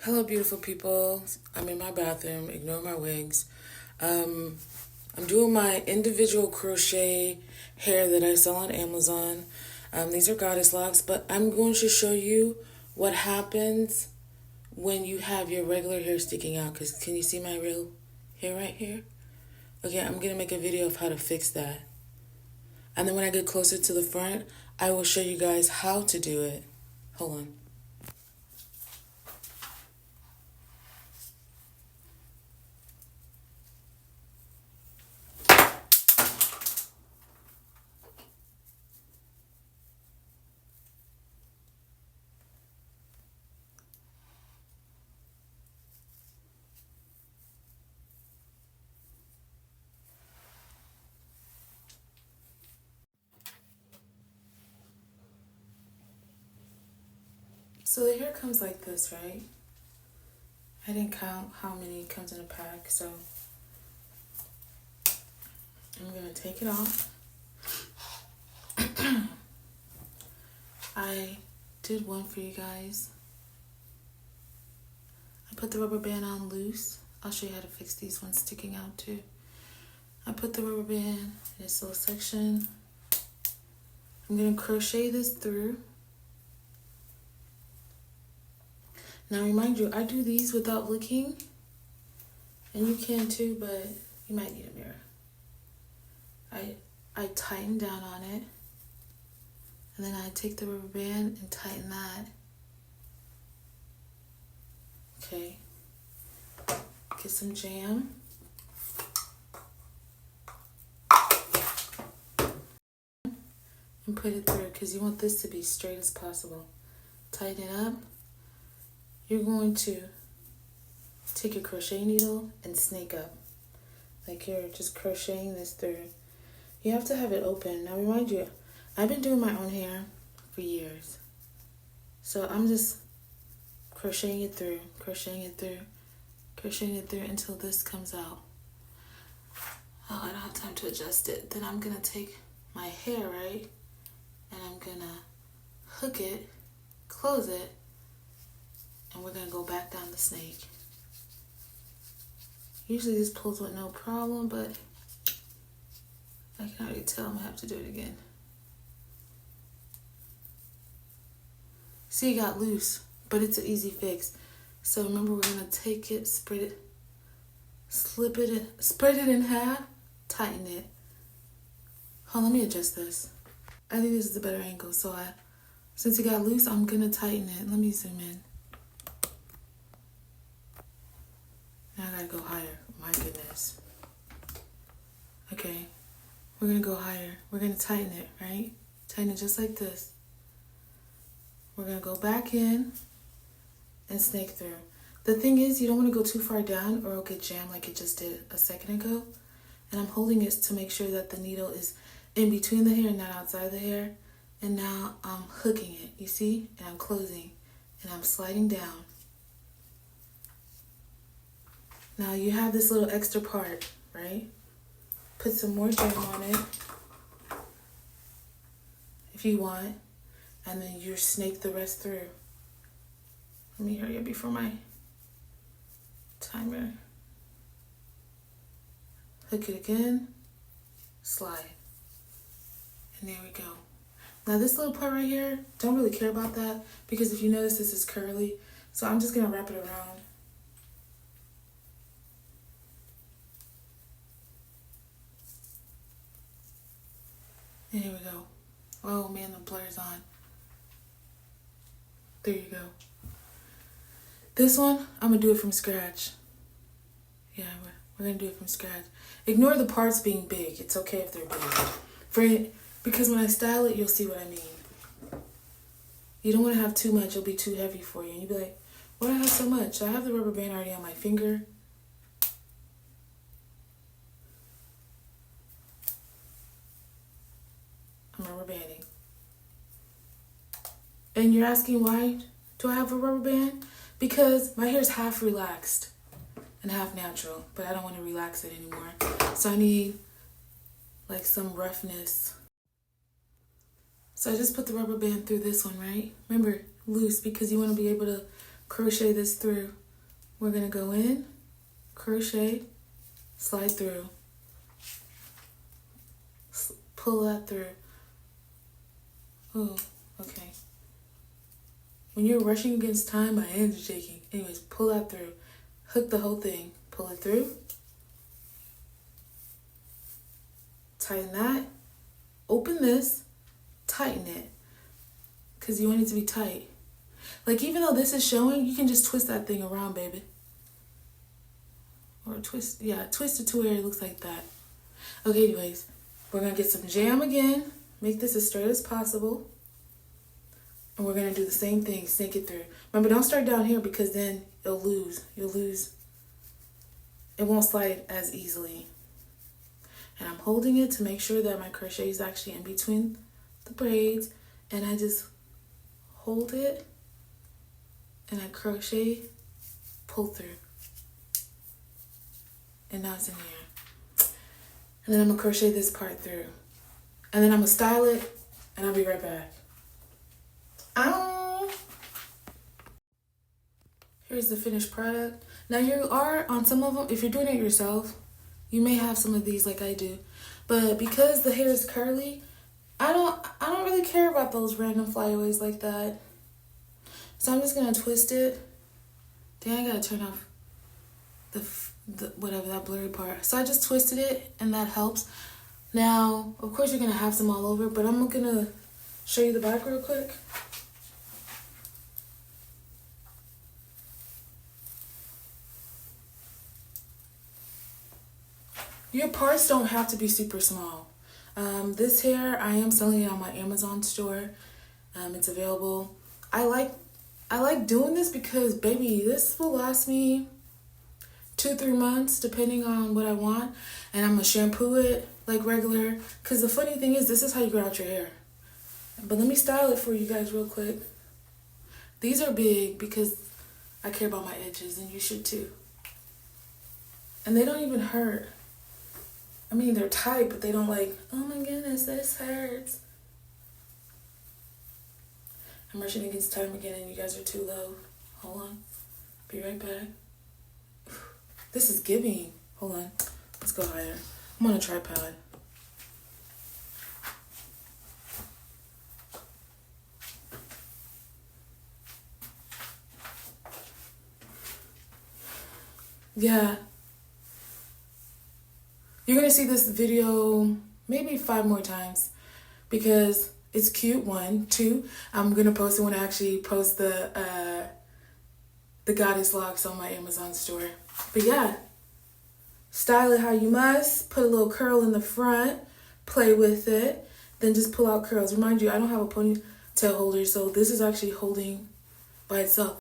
Hello, beautiful people. I'm in my bathroom. Ignore my wigs. I'm doing my individual crochet hair that I sell on Amazon. These are goddess locks, but I'm going to show you what happens when you have your regular hair sticking out. Because can you see my real hair right here? Okay, I'm going to make a video of how to fix that. And then when I get closer to the front, I will show you guys how to do it. Hold on. So the hair comes like this, right? I didn't count how many comes in a pack, so I'm gonna take it off. I did one for you guys. I put the rubber band on loose. I'll show you how to fix these ones sticking out too. I put the rubber band in this little section. I'm gonna crochet this through. Now remind you, I do these without looking, and you can too, but you might need a mirror. I tighten down on it, and then I take the rubber band and tighten that. Okay, get some jam. And put it through, because you want this to be straight as possible. Tighten it up. You're going to take your crochet needle and snake up. Like you're just crocheting this through. You have to have it open. Now remind you, I've been doing my own hair for years. So I'm just crocheting it through, crocheting it through, crocheting it through until this comes out. Oh, I don't have time to adjust it. Then I'm going to take my hair, right? And I'm going to hook it, close it, and we're going to go back down the snake. Usually this pulls with no problem, but I can already tell I'm going to have to do it again. See, it got loose, but it's an easy fix. So remember, we're going to take it, spread it, spread it in half, tighten it. Hold on, let me adjust this. I think this is a better angle. So since it got loose, I'm going to tighten it. Let me zoom in. Now I gotta go higher. My goodness. Okay, we're gonna go higher. We're gonna tighten it, right? Tighten it just like this. We're gonna go back in and snake through. The thing is, you don't want to go too far down or it'll get jammed like it just did a second ago. And I'm holding it to make sure that the needle is in between the hair and not outside the hair. And now I'm hooking it, you see? And I'm closing and I'm sliding down. Now you have this little extra part, right? Put some more jam on it if you want, and then you snake the rest through. Let me hurry up before my timer. Hook it again, slide, and there we go. Now this little part right here, don't really care about that because if you notice this is curly, so I'm just gonna wrap it around. And here we go. Oh man, the blur's on. There you go. This one, I'm gonna do it from scratch. Yeah, we're gonna do it from scratch. Ignore the parts being big. It's okay if they're big. Because when I style it, you'll see what I mean. You don't want to have too much. It'll be too heavy for you. And you'll be like, why do I have so much? I have the rubber band already on my finger. I'm rubber banding. And you're asking why do I have a rubber band? Because my hair's half relaxed and half natural, but I don't want to relax it anymore. So I need like some roughness. So I just put the rubber band through this one, right? Remember, loose, because you want to be able to crochet this through. We're gonna go in, crochet, slide through, pull that through. Oh, okay. When you're rushing against time, my hands are shaking. Anyways, pull that through. Hook the whole thing. Pull it through. Tighten that. Open this. Tighten it. Because you want it to be tight. Like, even though this is showing, you can just twist that thing around, baby. Or twist it to where it looks like that. Okay, anyways, we're going to get some jam again. Make this as straight as possible. And we're going to do the same thing, snake it through. Remember, don't start down here because then you'll lose. It won't slide as easily. And I'm holding it to make sure that my crochet is actually in between the braids. And I just hold it and I crochet, pull through. And now it's in here. And then I'm going to crochet this part through. And then I'm going to style it and I'll be right back. Ow! Here's the finished product. Now you are on some of them, if you're doing it yourself, you may have some of these like I do. But because the hair is curly, I don't really care about those random flyaways like that. So I'm just gonna twist it. Dang, I gotta turn off the whatever, that blurry part. So I just twisted it and that helps. Now, of course you're gonna have some all over, but I'm gonna show you the back real quick. Your parts don't have to be super small. This hair, I am selling it on my Amazon store. It's available. I like doing this because, baby, this will last me 2-3 months, depending on what I want. And I'm going to shampoo it like regular. Because the funny thing is, this is how you grow out your hair. But let me style it for you guys real quick. These are big because I care about my edges, and you should too. And they don't even hurt. I mean, they're tight, but they don't like, oh my goodness, this hurts. I'm rushing against time again and you guys are too low. Hold on. Be right back. This is giving. Hold on. Let's go higher. I'm on a tripod. Yeah. You're going to see this video maybe 5 more times because it's cute. 1, 2. I'm going to post it when I actually post the Goddess Locks on my Amazon store. But yeah, style it how you must. Put a little curl in the front. Play with it. Then just pull out curls. Remind you, I don't have a ponytail holder, so this is actually holding by itself.